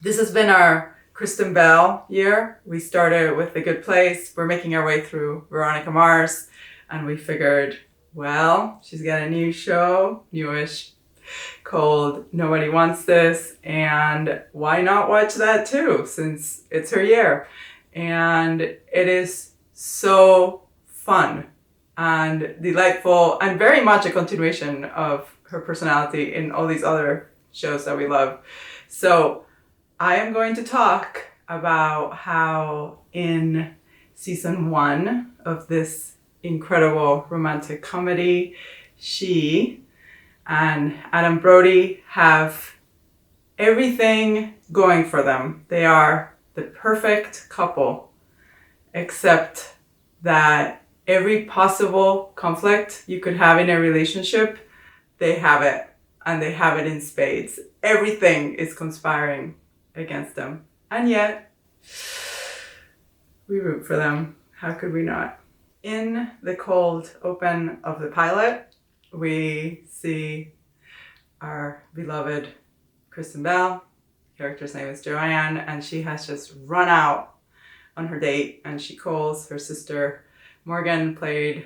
This has been our Kristen Bell year. We started with The Good Place. We're making our way through Veronica Mars. And we figured, well, she's got a new show, newish, called Nobody Wants This. And why not watch that too, since it's her year? And it is so fun and delightful and very much a continuation of her personality in all these other shows that we love. So I am going to talk about how in season 1 of this incredible romantic comedy, she and Adam Brody have everything going for them. They are the perfect couple, except that every possible conflict you could have in a relationship, they have it, and they have it in spades. Everything is conspiring against them. And yet, we root for them. How could we not? In the cold open of the pilot, we see our beloved Kristen Bell. The character's name is Joanne, and she has just run out on her date, and she calls her sister Morgan, played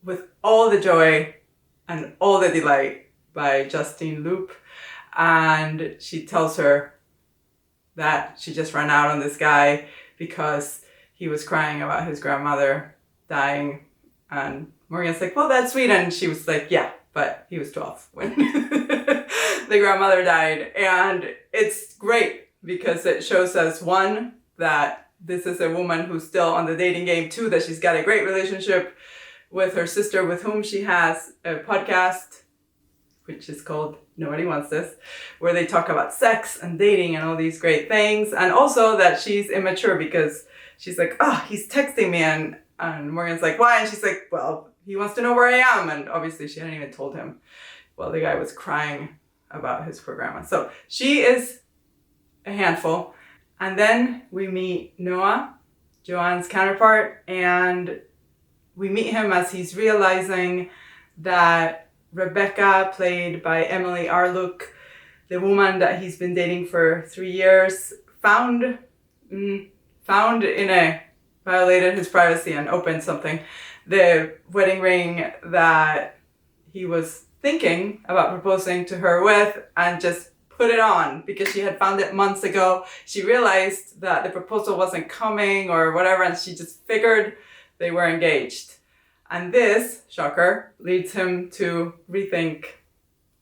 with all the joy and all the delight by Justine Lupe, and she tells her that she just ran out on this guy because he was crying about his grandmother dying. And Morgan's like, well, that's sweet. And she was like, yeah, but he was 12 when the grandmother died. And it's great because it shows us, one, that this is a woman who's still on the dating game, two, that she's got a great relationship with her sister, with whom she has a podcast, which is called Nobody Wants This, where they talk about sex and dating and all these great things. And also that she's immature because she's like, oh, he's texting me. And Morgan's like, why? And she's like, well, he wants to know where I am. And obviously she hadn't even told him. Well, the guy was crying about his poor grandma. So she is a handful. And then we meet Noah, Joanne's counterpart, and we meet him as he's realizing that Rebecca, played by Emily Arlook, the woman that he's been dating for 3 years, found in violated his privacy and opened something, the wedding ring that he was thinking about proposing to her with, and just put it on because she had found it months ago. She realized that the proposal wasn't coming or whatever, and she just figured they were engaged. And this, shocker, leads him to rethink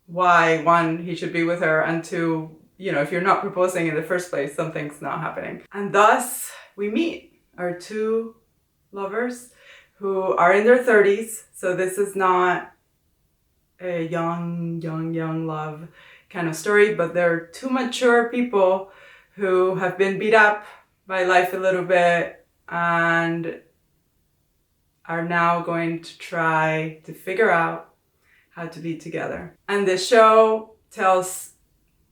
why, one, he should be with her, and two, if you're not proposing in the first place, something's not happening. And thus, we meet our two lovers who are in their 30s. So this is not a young love kind of story, but they're two mature people who have been beat up by life a little bit and are now going to try to figure out how to be together. And the show tells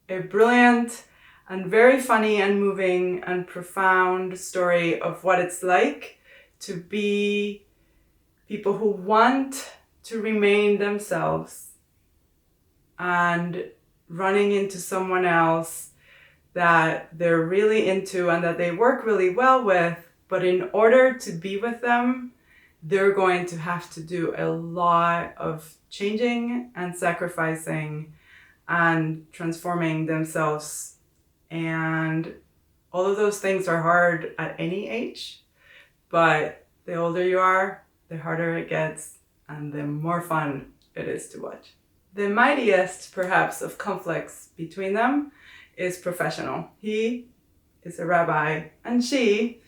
a brilliant and very funny and moving and profound story of what it's like to be people who want to remain themselves and running into someone else that they're really into and that they work really well with, but in order to be with them, they're going to have to do a lot of changing and sacrificing and transforming themselves. And all of those things are hard at any age, but the older you are, the harder it gets and the more fun it is to watch. The mightiest, perhaps, of conflicts between them is professional. He is a rabbi and she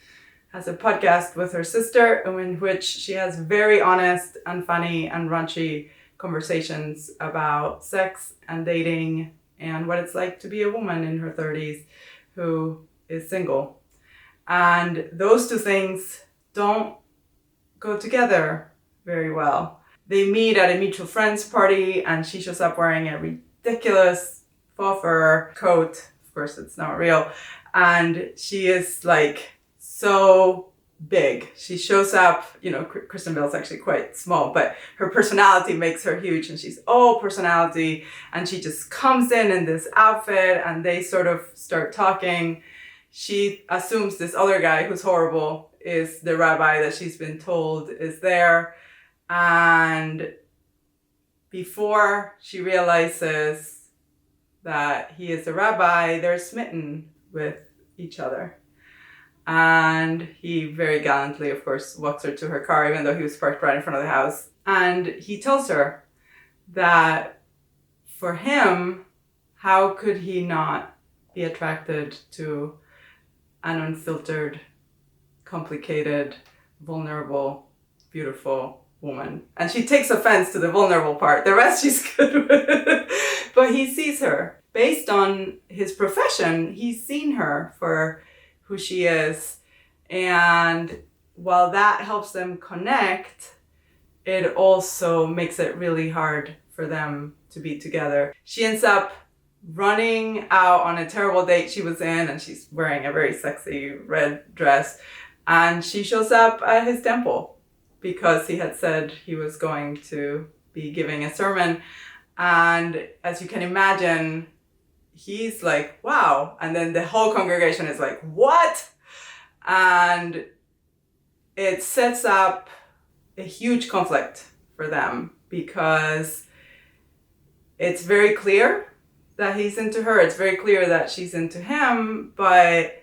has a podcast with her sister in which she has very honest and funny and raunchy conversations about sex and dating and what it's like to be a woman in her 30s who is single. And those two things don't go together very well. They meet at a mutual friends party and she shows up wearing a ridiculous faux fur coat. Of course, it's not real. And she is like so big. She shows up, Kristen Bell's actually quite small, but her personality makes her huge, and she's all personality, and she just comes in this outfit, and they sort of start talking. She assumes this other guy who's horrible is the rabbi that she's been told is there, and before she realizes that he is a rabbi, they're smitten with each other. And he very gallantly, of course, walks her to her car, even though he was parked right in front of the house. And he tells her that for him, how could he not be attracted to an unfiltered, complicated, vulnerable, beautiful woman? And she takes offense to the vulnerable part. The rest she's good with. But he sees her. Based on his profession, he's seen her for who she is. And while that helps them connect, it also makes it really hard for them to be together. She ends up running out on a terrible date she was in, and she's wearing a very sexy red dress. And she shows up at his temple because he had said he was going to be giving a sermon. And as you can imagine, he's like, wow. And then the whole congregation is like, what? And it sets up a huge conflict for them because it's very clear that he's into her. It's very clear that she's into him. But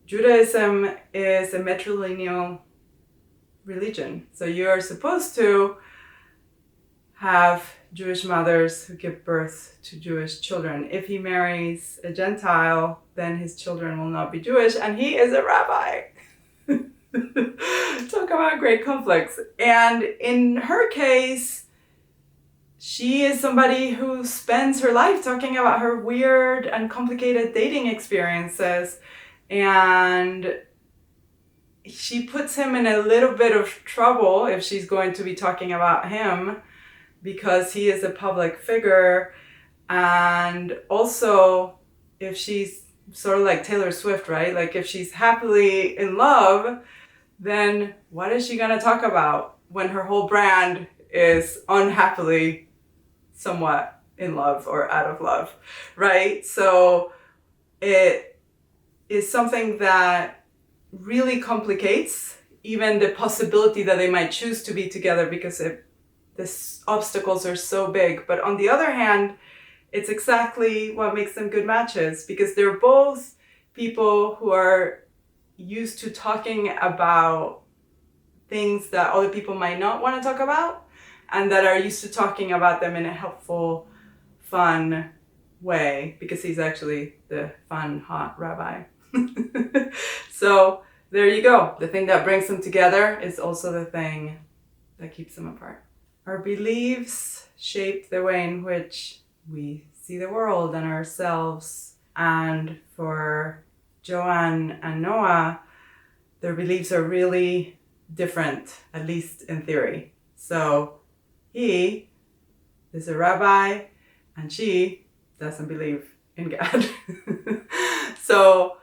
Judaism is a matrilineal religion. So you are supposed to have Jewish mothers who give birth to Jewish children. If he marries a Gentile, then his children will not be Jewish, and he is a rabbi. Talk about great conflicts. And in her case, she is somebody who spends her life talking about her weird and complicated dating experiences, and she puts him in a little bit of trouble if she's going to be talking about him, because he is a public figure. And also, if she's sort of like Taylor Swift, right? Like if she's happily in love, then what is she going to talk about when her whole brand is unhappily somewhat in love or out of love, right? So it is something that really complicates even the possibility that they might choose to be together, because the obstacles are so big. But on the other hand, it's exactly what makes them good matches, because they're both people who are used to talking about things that other people might not want to talk about, and that are used to talking about them in a helpful, fun way, because he's actually the fun, hot rabbi. So there you go. The thing that brings them together is also the thing that keeps them apart. Our beliefs shape the way in which we see the world and ourselves. And for Joanne and Noah, their beliefs are really different, at least in theory. So he is a rabbi and she doesn't believe in God. So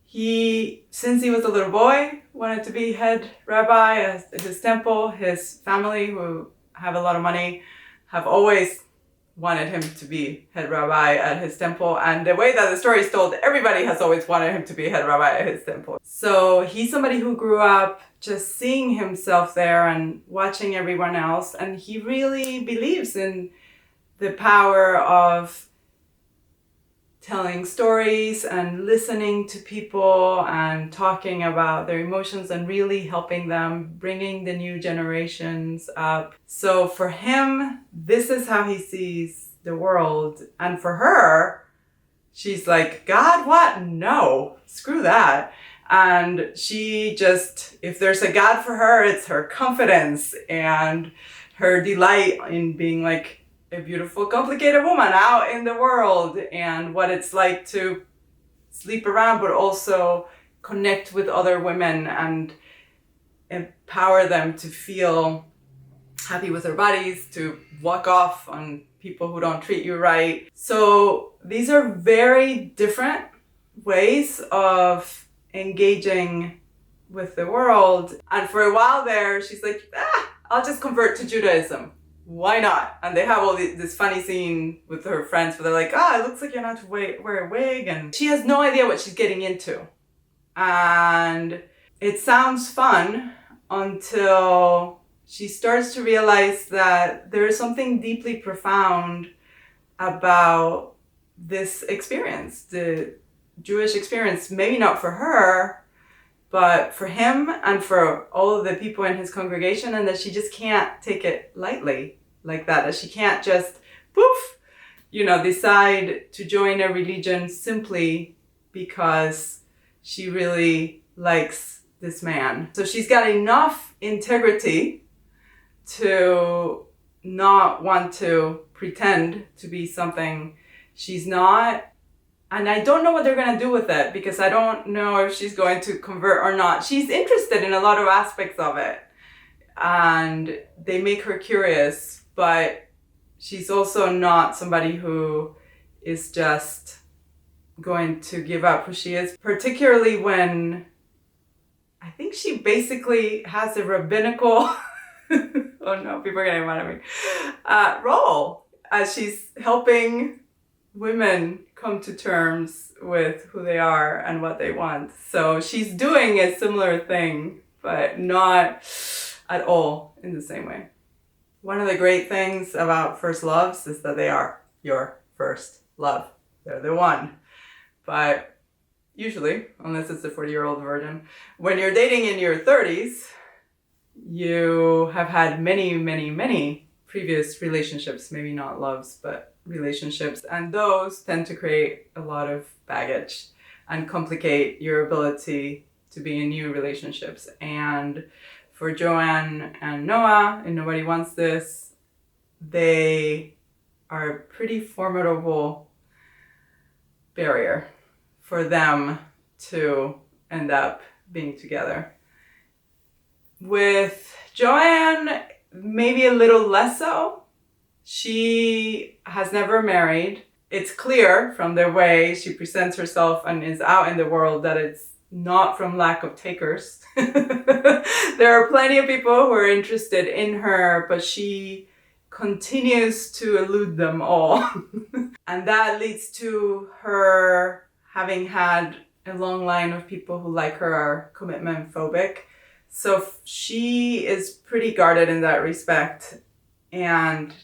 he, since he was a little boy, wanted to be head rabbi at his temple. His family, who have a lot of money, have always wanted him to be head rabbi at his temple. And the way that the story is told, everybody has always wanted him to be head rabbi at his temple. So he's somebody who grew up just seeing himself there and watching everyone else. And he really believes in the power of telling stories and listening to people and talking about their emotions and really helping them, bringing the new generations up. So for him, this is how he sees the world. And for her, she's like, God, what? No, screw that. And she just, if there's a God for her, it's her confidence and her delight in being like a beautiful, complicated woman out in the world, and what it's like to sleep around, but also connect with other women and empower them to feel happy with their bodies, to walk off on people who don't treat you right. So these are very different ways of engaging with the world. And for a while there, she's like, I'll just convert to Judaism. Why not? And they have all this funny scene with her friends where they're like, it looks like you're not to wear a wig. And she has no idea what she's getting into. And it sounds fun until she starts to realize that there is something deeply profound about this experience, the Jewish experience, maybe not for her, but for him and for all of the people in his congregation, and that she just can't take it lightly like that she can't just, poof, decide to join a religion simply because she really likes this man. So she's got enough integrity to not want to pretend to be something she's not. And I don't know what they're going to do with it, because I don't know if she's going to convert or not. She's interested in a lot of aspects of it, and they make her curious, but she's also not somebody who is just going to give up who she is, particularly when I think she basically has a rabbinical oh no, people are getting mad at me, role as she's helping women come to terms with who they are and what they want. So she's doing a similar thing, but not at all in the same way. One of the great things about first loves is that they are your first love. They're the one. But usually, unless it's a 40-year-old virgin, when you're dating in your 30s, you have had many, many, many previous relationships, maybe not loves, but relationships. And those tend to create a lot of baggage and complicate your ability to be in new relationships. And for Joanne and Noah, and Nobody Wants This, they are a pretty formidable barrier for them to end up being together. With Joanne, maybe a little less so. She has never married. It's clear from the way she presents herself and is out in the world that it's not from lack of takers. There are plenty of people who are interested in her, but she continues to elude them all. And that leads to her having had a long line of people who, like her, are commitment phobic. So she is pretty guarded in that respect. And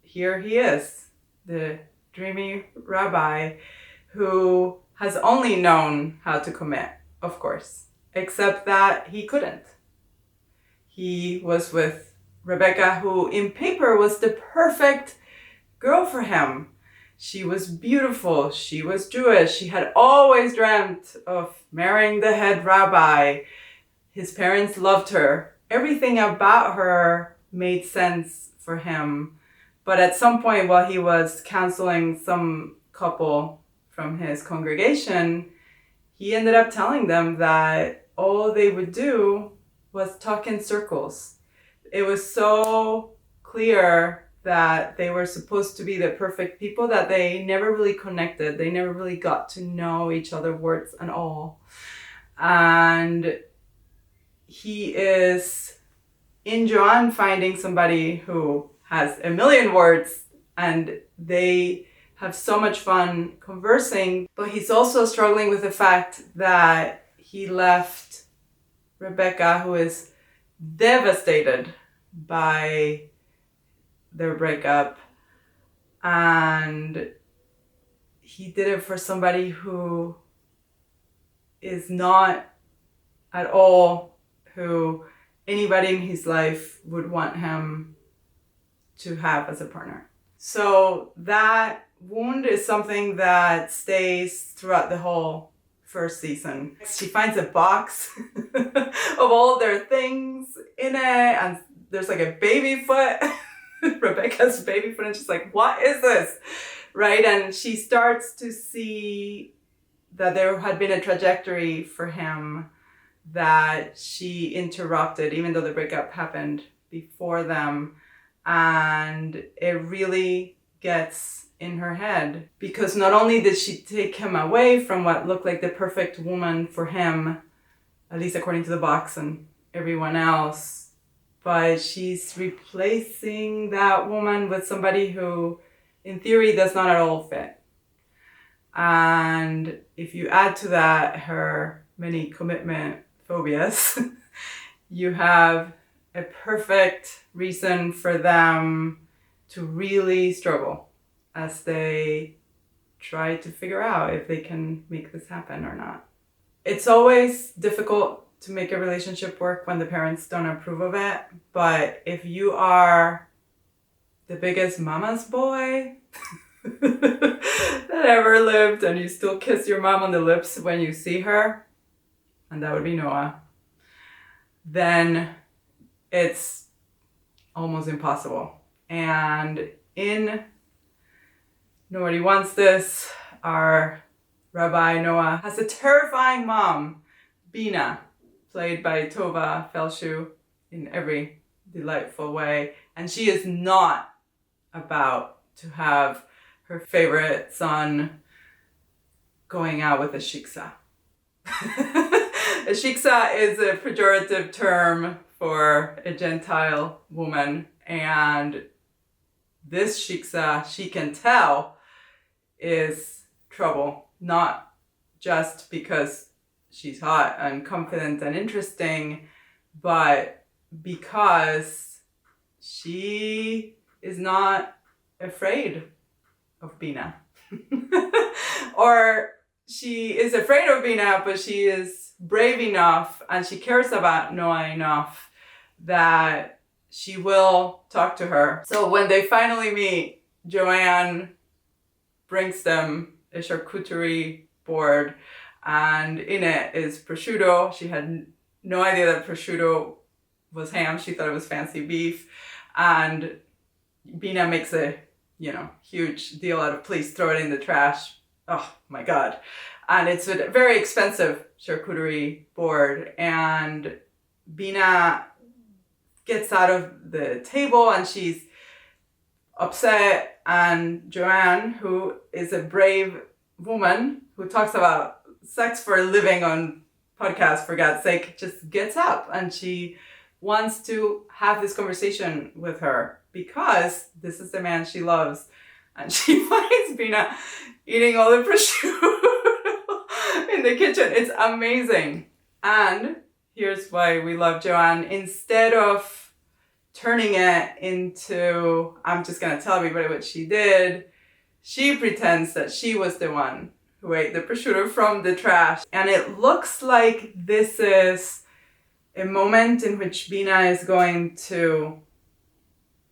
here he is, the dreamy rabbi who has only known how to commit, of course, except that he couldn't. He was with Rebecca, who in paper was the perfect girl for him. She was beautiful. She was Jewish. She had always dreamt of marrying the head rabbi. His parents loved her. Everything about her made sense for him. But at some point, while he was counseling some couple from his congregation, he ended up telling them that all they would do was talk in circles. It was so clear that they were supposed to be the perfect people that they never really connected. They never really got to know each other words and all. And he is in Joanne finding somebody who has a million words, and they have so much fun conversing. But he's also struggling with the fact that he left Rebecca, who is devastated by their breakup, and he did it for somebody who is not at all who anybody in his life would want him to have as a partner. So that wound is something that stays throughout the whole first season. She finds a box of all their things in it, and there's like a baby foot, Rebecca's baby foot, and she's like, what is this? Right? And she starts to see that there had been a trajectory for him that she interrupted, even though the breakup happened before them. And it really gets in her head, because not only did she take him away from what looked like the perfect woman for him at least according to the box and everyone else. But she's replacing that woman with somebody who, in theory, does not at all fit. And if you add to that her many commitment phobias, you have a perfect reason for them to really struggle as they try to figure out if they can make this happen or not. It's always difficult to make a relationship work when the parents don't approve of it, but if you are the biggest mama's boy that ever lived and you still kiss your mom on the lips when you see her, and that would be Noah, then it's almost impossible. And in Nobody Wants This, our Rabbi Noah has a terrifying mom, Bina, played by Tovah Feldshuh in every delightful way. And she is not about to have her favorite son going out with a shiksa. A shiksa is a pejorative term for a gentile woman, and this shiksa, she can tell, is trouble. Not just because she's hot and confident and interesting, but because she is not afraid of Bina. Or she is afraid of Bina, but she is brave enough and she cares about Noah enough that she will talk to her. So when they finally meet, Joanne brings them a charcuterie board, and in it is prosciutto. She had no idea that prosciutto was ham. She thought it was fancy beef. And Bina makes a, huge deal out of, please throw it in the trash. Oh my God. And it's a very expensive charcuterie board. And Bina gets out of the table and she's upset. And Joanne, who is a brave woman who talks about sex for a living on podcasts, for God's sake, just gets up and she wants to have this conversation with her because this is the man she loves. And she finds Bina eating all the prosciutto in the kitchen. It's amazing. And here's why we love Joanne. Instead of turning it into, I'm just going to tell everybody what she did, she pretends that she was the one who ate the prosciutto from the trash. And it looks like this is a moment in which Bina is going to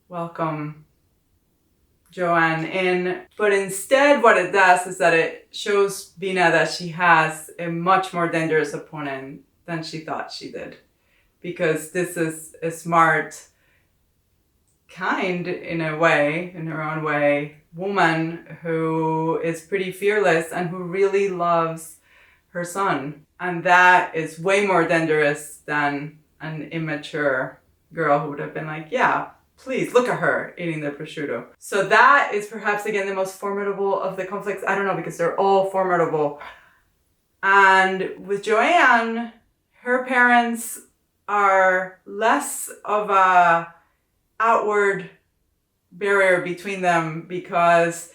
welcome Joanne in. But instead what it does is that it shows Bina that she has a much more dangerous opponent than she thought she did. Because this is a smart, kind in a way, in her own way, woman who is pretty fearless and who really loves her son. And that is way more dangerous than an immature girl who would have been like, yeah, please look at her eating the prosciutto. So that is perhaps, again, the most formidable of the conflicts. I don't know, because they're all formidable. And with Joanne, her parents are less of a outward barrier between them because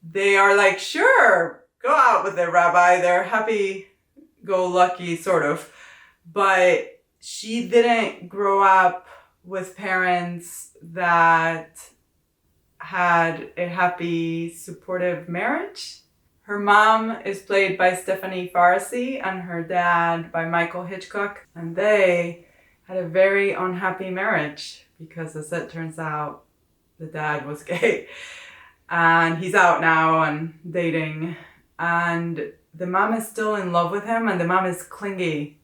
they are like, sure, go out with the rabbi. They're happy-go-lucky, sort of. But she didn't grow up with parents that had a happy, supportive marriage. Her mom is played by Stephanie Farisi and her dad by Michael Hitchcock. And they had a very unhappy marriage because, as it turns out, the dad was gay. And he's out now and dating. And the mom is still in love with him and the mom is clingy.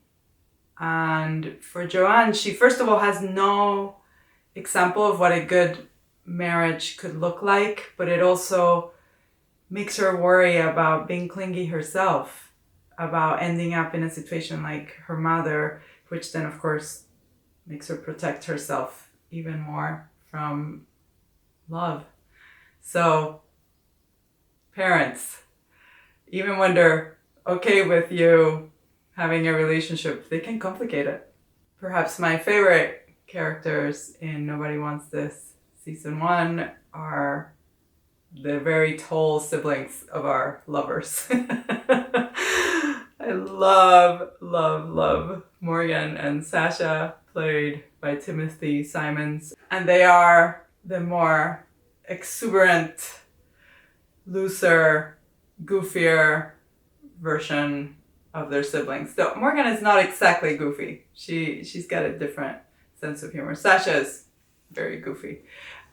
And for Joanne, she first of all has no example of what a good marriage could look like, but it also makes her worry about being clingy herself, about ending up in a situation like her mother, which then of course makes her protect herself even more from love. So parents, even when they're okay with you having a relationship, they can complicate it. Perhaps my favorite characters in Nobody Wants This season 1 are the very tall siblings of our lovers. I love Morgan and Sasha, played by Timothy Simons. And they are the more exuberant, looser, goofier version of their siblings. So Morgan is not exactly goofy. She's got a different sense of humor. Sasha is very goofy.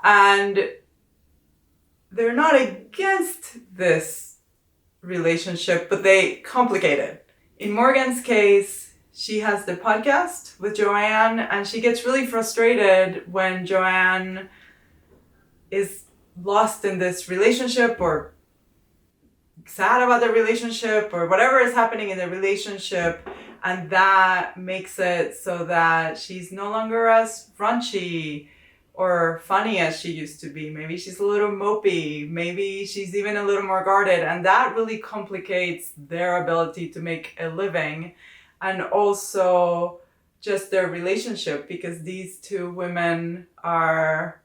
And they're not against this relationship, but they complicate it. In Morgan's case, she has the podcast with Joanne, and she gets really frustrated when Joanne is lost in this relationship or sad about the relationship or whatever is happening in the relationship, and that makes it so that she's no longer as raunchy or funny as she used to be. Maybe she's a little mopey, maybe she's even a little more guarded, and that really complicates their ability to make a living, and also just their relationship, because these two women are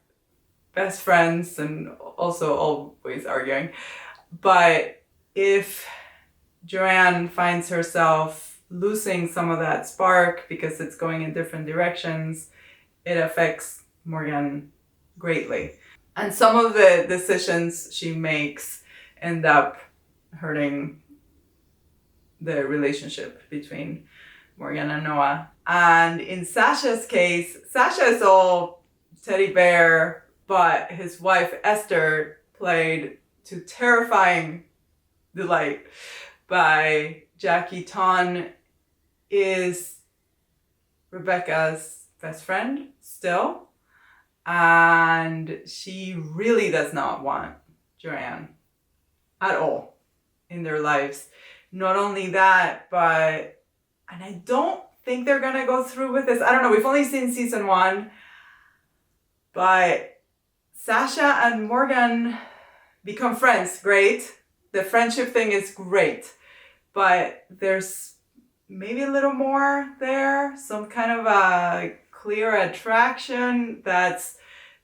best friends and also always arguing. But if Joanne finds herself losing some of that spark because it's going in different directions, it affects Morgan greatly. And some of the decisions she makes end up hurting the relationship between Morgan and Noah. And in Sasha's case, Sasha is all teddy bear, but his wife Esther, played to terrifying delight by Jackie Tohn, is Rebecca's best friend still. And she really does not want Joanne at all in their lives. Not only that, but, and I don't think they're gonna go through with this. I don't know, we've only seen season 1, but Sasha and Morgan become friends, great. The friendship thing is great, but there's maybe a little more there, some kind of a clear attraction that's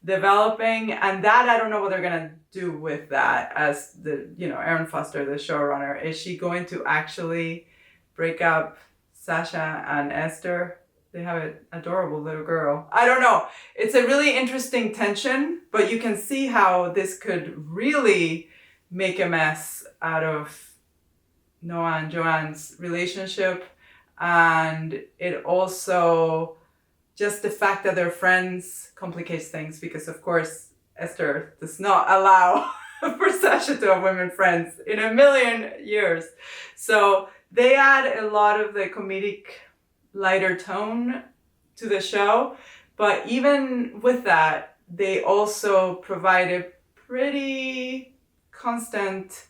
developing, and that I don't know what they're gonna do with that. As the, Erin Foster, the showrunner, is she going to actually break up Sasha and Esther? They have an adorable little girl. I don't know. It's a really interesting tension, but you can see how this could really make a mess out of Noah and Joanne's relationship. And it also, just the fact that they're friends complicates things, because of course Esther does not allow for Sasha to have women friends in a million years. So they add a lot of the comedic lighter tone to the show, but even with that, they also provide a pretty constant,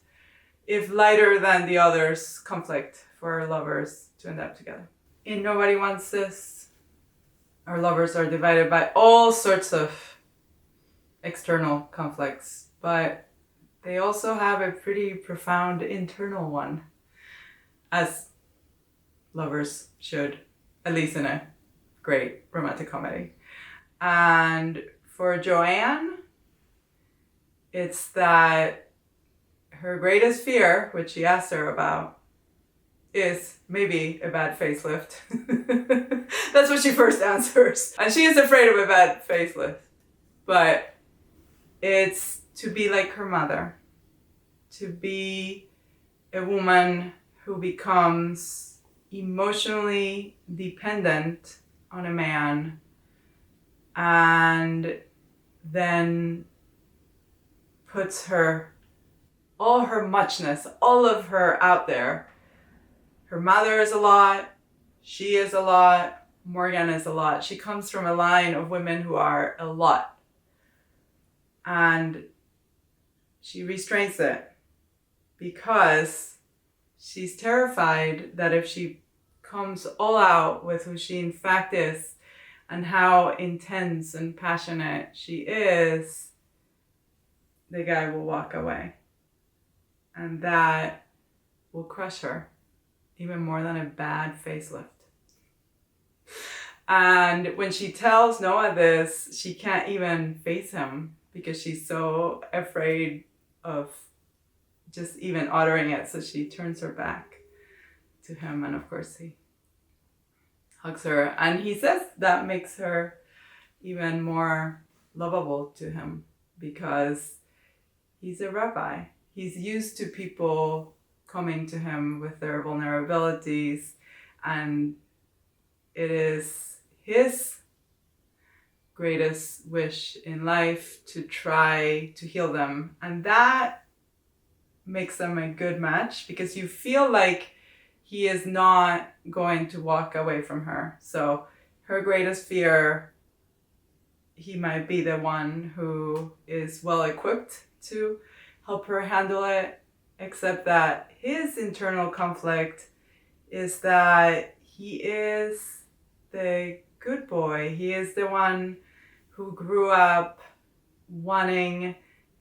if lighter than the others, conflict for our lovers to end up together. In Nobody Wants This, our lovers are divided by all sorts of external conflicts, but they also have a pretty profound internal one, as lovers should, at least in a great romantic comedy. And for Joanne, it's that her greatest fear, which she asked her about, is maybe a bad facelift. That's what she first answers. And she is afraid of a bad facelift. But it's to be like her mother. To be a woman who becomes emotionally dependent on a man and then puts all her muchness, all of her out there. Her mother is a lot, she is a lot, Morgan is a lot. She comes from a line of women who are a lot. And she restrains it because she's terrified that if she comes all out with who she in fact is and how intense and passionate she is, the guy will walk away. And that will crush her. even more than a bad facelift. And when she tells Noah this, she can't even face him because she's so afraid of just even uttering it. So she turns her back to him, and of course he hugs her. And he says that makes her even more lovable to him because he's a rabbi. He's used to people coming to him with their vulnerabilities, and it is his greatest wish in life to try to heal them. And that makes them a good match because you feel like he is not going to walk away from her. So her greatest fear, he might be the one who is well equipped to help her handle it, except that his internal conflict is that he is the good boy. He is the one who grew up wanting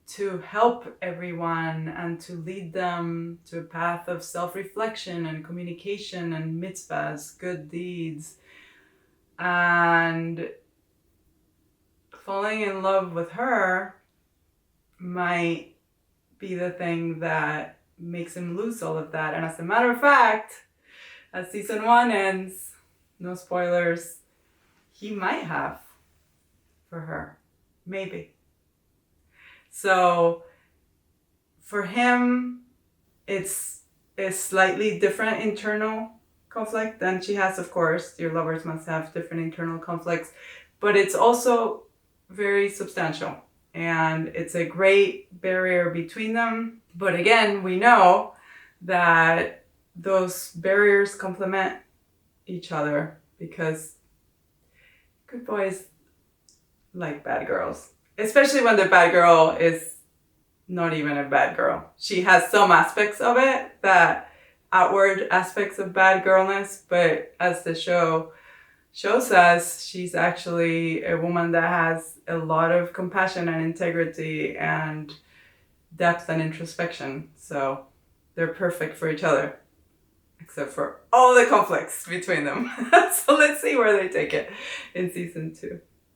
to help everyone and to lead them to a path of self-reflection and communication and mitzvahs, good deeds. And falling in love with her might be the thing that makes him lose all of that. And as a matter of fact, as season 1 ends, no spoilers, he might have for her. Maybe. So for him, it's a slightly different internal conflict than she has, of course. Your lovers must have different internal conflicts, but it's also very substantial. And it's a great barrier between them. But again, we know that those barriers complement each other because good boys like bad girls, especially when the bad girl is not even a bad girl. She has some aspects of it, that outward aspects of bad girlness, but as the show shows us, she's actually a woman that has a lot of compassion and integrity and depth and introspection. So they're perfect for each other, except for all the conflicts between them. So let's see where they take it in season 2.